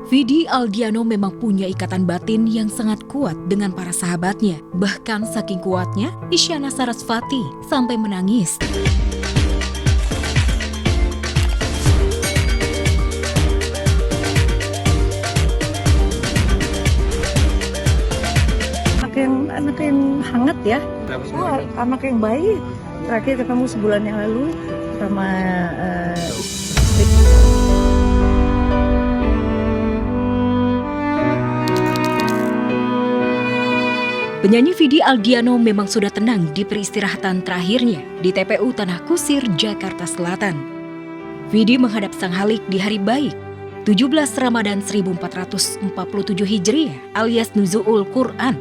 Vidi Aldiano memang punya ikatan batin yang sangat kuat dengan para sahabatnya. Bahkan saking kuatnya, Isyana Sarasvati sampai menangis. Anak yang hangat ya, anak yang baik. Terakhir ketemu sebulan yang lalu sama Penyanyi Vidi Aldiano memang sudah tenang di peristirahatan terakhirnya di TPU Tanah Kusir, Jakarta Selatan. Vidi menghadap Sang Halik di hari baik, 17 Ramadan 1447 Hijriah alias Nuzuul Quran.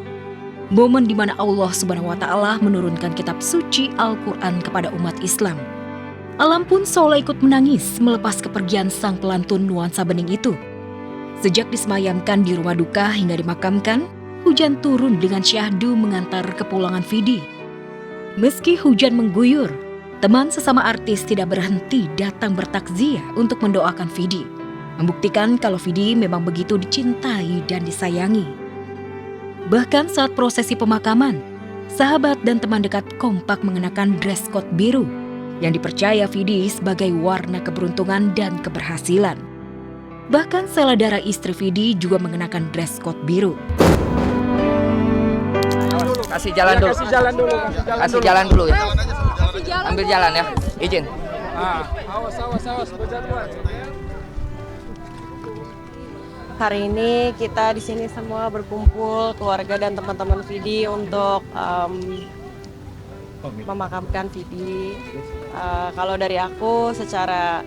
Momen di mana Allah Subhanahu wa Ta'ala menurunkan kitab suci Al-Quran kepada umat Islam. Alam pun seolah ikut menangis melepas kepergian sang pelantun nuansa bening itu. Sejak disemayamkan di rumah duka hingga dimakamkan, hujan turun dengan syahdu mengantar kepulangan Vidi. Meski hujan mengguyur, teman sesama artis tidak berhenti datang bertakziah untuk mendoakan Vidi, membuktikan kalau Vidi memang begitu dicintai dan disayangi. Bahkan saat prosesi pemakaman, sahabat dan teman dekat kompak mengenakan dress code biru yang dipercaya Vidi sebagai warna keberuntungan dan keberhasilan. Bahkan saudara istri Vidi juga mengenakan dress code biru. Kasih jalan dulu. Kasih jalan dulu ya. Ambil jalan ya. Izin. Awas berjadwal. Hari ini kita di sini semua berkumpul keluarga dan teman-teman Vidi untuk memakamkan Vidi. Kalau dari aku secara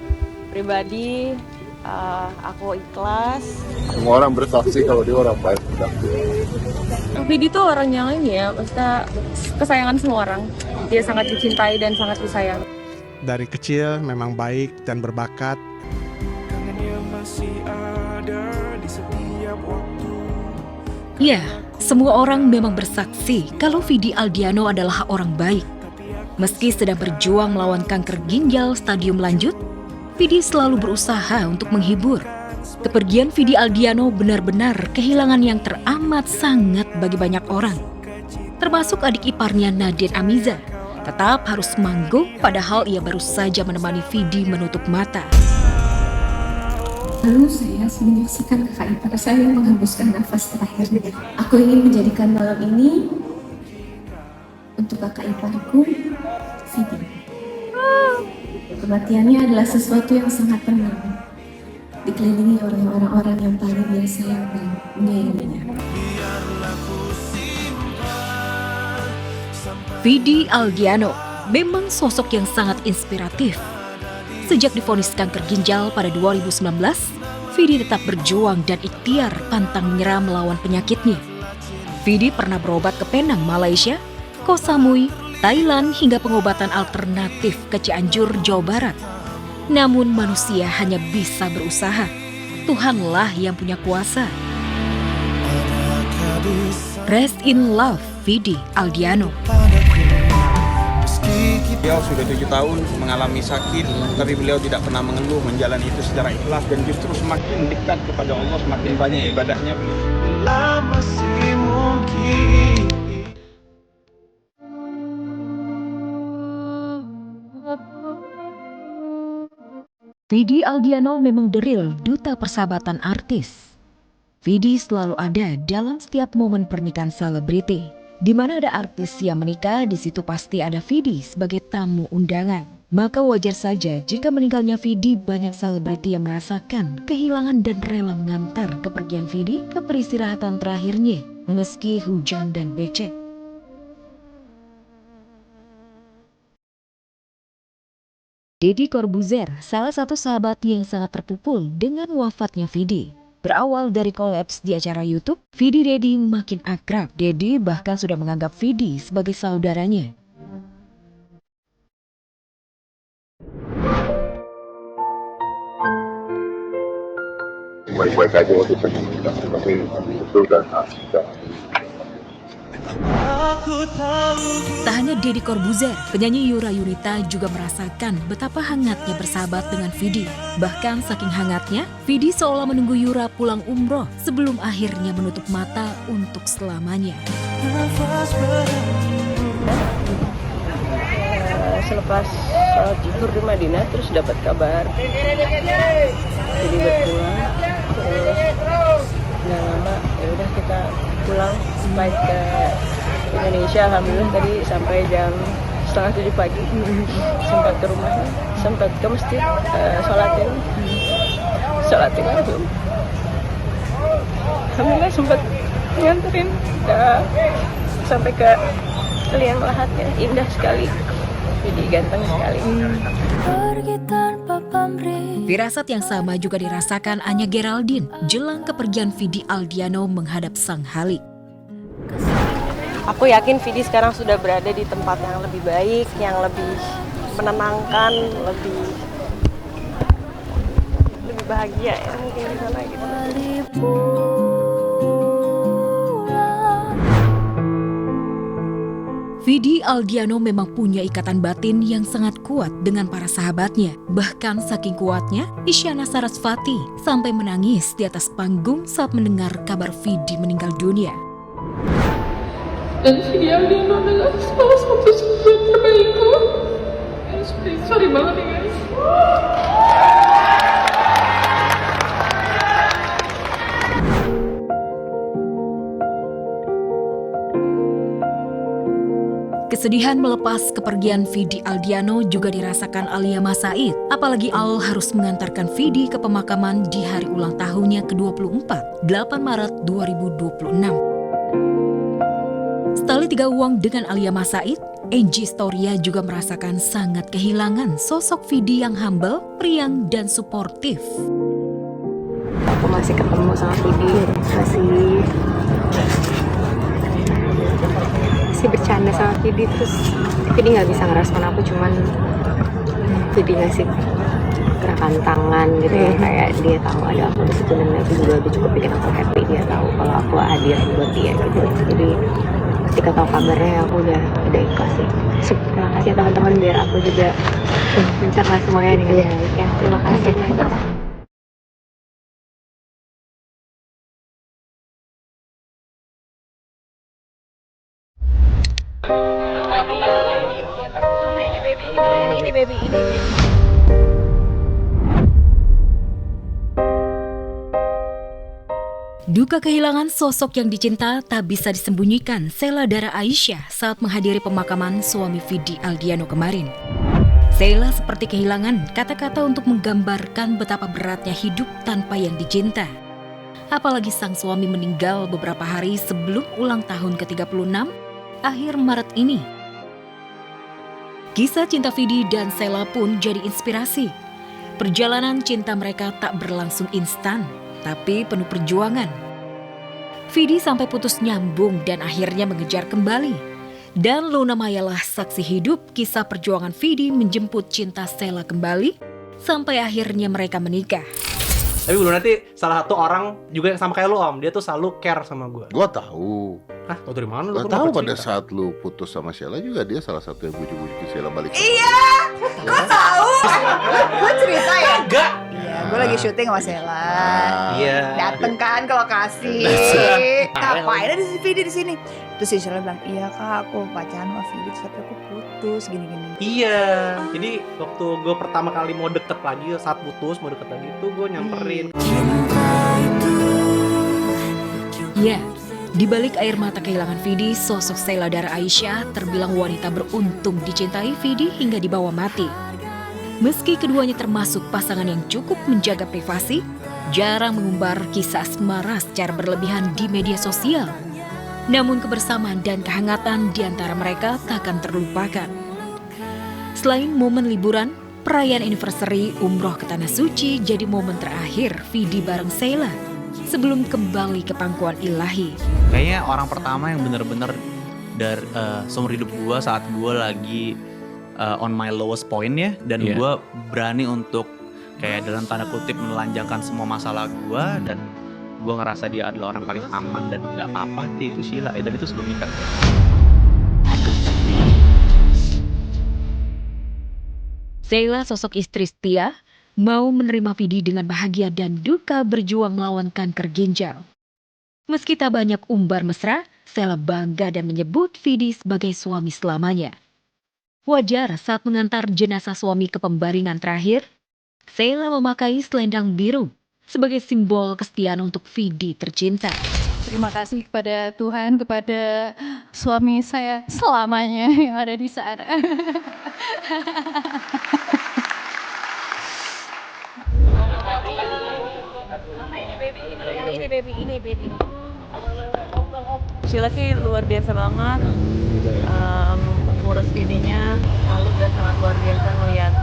pribadi aku ikhlas. Semua orang bersaksi kalau dia orang baik. Vidi tuh orang yang ini ya, maksudnya kesayangan semua orang. Dia sangat dicintai dan sangat disayang. Dari kecil memang baik dan berbakat. Ya, semua orang memang bersaksi kalau Vidi Aldiano adalah orang baik. Meski sedang berjuang melawan kanker ginjal stadium lanjut, Vidi selalu berusaha untuk menghibur. Kepergian Vidi Aldiano benar-benar kehilangan yang teramat sangat bagi banyak orang. Termasuk adik iparnya Nadine Amiza, tetap harus manggung padahal ia baru saja menemani Vidi menutup mata. Lalu saya menyaksikan kakak ipar saya menghembuskan nafas terakhirnya. Aku ingin menjadikan malam ini untuk kakak iparku, Vidi. Kematiannya adalah sesuatu yang sangat tenang, dikelilingi oleh orang-orang yang paling dia sayang dan menyayanginya. Vidi Aldiano memang sosok yang sangat inspiratif. Sejak divonis kanker ginjal pada 2019, Vidi tetap berjuang dan ikhtiar pantang menyerah melawan penyakitnya. Vidi pernah berobat ke Penang, Malaysia, Koh Samui, Thailand hingga pengobatan alternatif ke Cianjur, Jawa Barat. Namun manusia hanya bisa berusaha. Tuhanlah yang punya kuasa. Rest in love, Vidi Aldiano. Beliau sudah 7 tahun mengalami sakit, tapi beliau tidak pernah mengeluh, menjalani itu secara ikhlas dan justru semakin dekat kepada Allah, semakin banyak ibadahnya. Vidi Aldiano memang the real duta persahabatan artis. Vidi selalu ada dalam setiap momen pernikahan selebriti. Di mana ada artis yang menikah, di situ pasti ada Vidi sebagai tamu undangan. Maka wajar saja jika meninggalnya Vidi, banyak selebriti yang merasakan kehilangan dan rela mengantar kepergian Vidi ke peristirahatan terakhirnya, meski hujan dan becek. Deddy Corbuzier, salah satu sahabat yang sangat terpukul dengan wafatnya Vidi. Berawal dari kolaps di acara YouTube, Vidi Deddy makin akrab. Deddy bahkan sudah menganggap Vidi sebagai saudaranya. Baik-baik aja waktu itu, tapi betul dan asli. Tak hanya Deddy Corbuzier, penyanyi Yura Yunita juga merasakan betapa hangatnya bersahabat dengan Vidi. Bahkan saking hangatnya, Vidi seolah menunggu Yura pulang umroh sebelum akhirnya menutup mata untuk selamanya. Selepas sholat zuhur di Madinah terus dapat kabar jadi berpulang, terus nggak lama ya udah kita pulang flight ke Indonesia. Alhamdulillah tadi sampai jam 6:30 pagi sempat ke rumahnya, sempat ke masjid sholatin belum. Alhamdulillah sempat nganterin sampai ke liang lahatnya, indah sekali. Jadi ganteng sekali. Firasat yang sama juga dirasakan Anya Geraldine jelang kepergian Vidi Aldiano menghadap Sang Halik. Aku yakin Vidi sekarang sudah berada di tempat yang lebih baik, yang lebih menenangkan, lebih bahagia ya mungkin di sana gitu. Vidi Aldiano memang punya ikatan batin yang sangat kuat dengan para sahabatnya. Bahkan saking kuatnya, Isyana Sarasvati sampai menangis di atas panggung saat mendengar kabar Vidi meninggal dunia. Dan Vidi Aldiano adalah salah satu sahabat terbaikku. Sorry banget ya guys. Kesedihan melepas kepergian Vidi Aldiano juga dirasakan Alia Mas Said. Apalagi Al harus mengantarkan Vidi ke pemakaman di hari ulang tahunnya ke-24, 8 Maret 2026. Setali tiga uang dengan Alia Mas Said, Angie Storia juga merasakan sangat kehilangan sosok Vidi yang humble, priang, dan suportif. Aku masih ketemu sama Vidi, masih bercanda sama Vidi, terus Vidi nggak bisa ngerespon aku, cuman Vidi ngasih gerakan tangan gitu ya, kayak dia tahu ada aku di situ, dan itu juga udah cukup bikin aku happy. Dia tahu kalau aku hadir buat dia gitu. Jadi ketika tahu kabarnya aku udah ikhlas sih. Terima kasih teman-teman, biar aku juga mencerna semuanya dengan baik ya. Terima kasih. Duka kehilangan sosok yang dicinta tak bisa disembunyikan Sheila Dara Aisyah saat menghadiri pemakaman suami Vidi Aldiano kemarin. Sheila seperti kehilangan kata-kata untuk menggambarkan betapa beratnya hidup tanpa yang dicinta. Apalagi sang suami meninggal beberapa hari sebelum ulang tahun ke-36, akhir Maret ini. Kisah cinta Vidi dan Sheila pun jadi inspirasi. Perjalanan cinta mereka tak berlangsung instan, tapi penuh perjuangan. Vidi sampai putus nyambung dan akhirnya mengejar kembali. Dan Luna Mayalah saksi hidup kisah perjuangan Vidi menjemput cinta Sheila kembali, sampai akhirnya mereka menikah. Tapi belum, nanti salah satu orang juga yang sama kayak lu, Om, dia tuh selalu care sama gue. Gua tahu. Hah, tau dari mana lu? Gua tahu pada saat lu putus sama Sheila juga dia salah satu yang bujuk-bujukin Sheila balik. Iya, gua tahu. Gua cerita ya. Enggak. Iya, gua lagi syuting sama Sheila. Iya. Dateng kan ke lokasi. Ngapain ada si Vidi di sini? Terus si Sheila bilang, iya kak, aku pacaran sama Vidi, tapi aku putus gini-gini. Iya, jadi waktu gue pertama kali mau deket lagi, saat putus mau deket lagi itu gue nyamperin. Ya, di balik air mata kehilangan Vidi, sosok Sheila Dara Aisyah terbilang wanita beruntung dicintai Vidi hingga dibawa mati. Meski keduanya termasuk pasangan yang cukup menjaga privasi, jarang mengumbar kisah asmara secara berlebihan di media sosial. Namun kebersamaan dan kehangatan di antara mereka takkan terlupakan. Selain momen liburan, perayaan anniversary umroh ke Tanah Suci jadi momen terakhir Vidi bareng Sheila sebelum kembali ke pangkuan ilahi. Kayaknya orang pertama yang bener-bener dari seumur hidup gue saat gue lagi on my lowest point ya, dan gue berani untuk kayak dalam tanda kutip menelanjangkan semua masalah gue, dan gue ngerasa dia adalah orang paling aman dan gak apa-apa sih itu Sheila, dan itu sebelum nikah. Sheila, sosok istri setia, mau menerima Vidi dengan bahagia dan duka berjuang melawan kanker ginjal. Meski tak banyak umbar mesra, Sheila bangga dan menyebut Vidi sebagai suami selamanya. Wajar saat mengantar jenazah suami ke pembaringan terakhir, Sheila memakai selendang biru sebagai simbol kesetiaan untuk Vidi tercinta. Terima kasih kepada Tuhan, kepada suami saya selamanya yang ada di sana. Ini baby. Sheila sih luar biasa banget, ngurus Vidinya, lalu dan sangat luar biasa melihat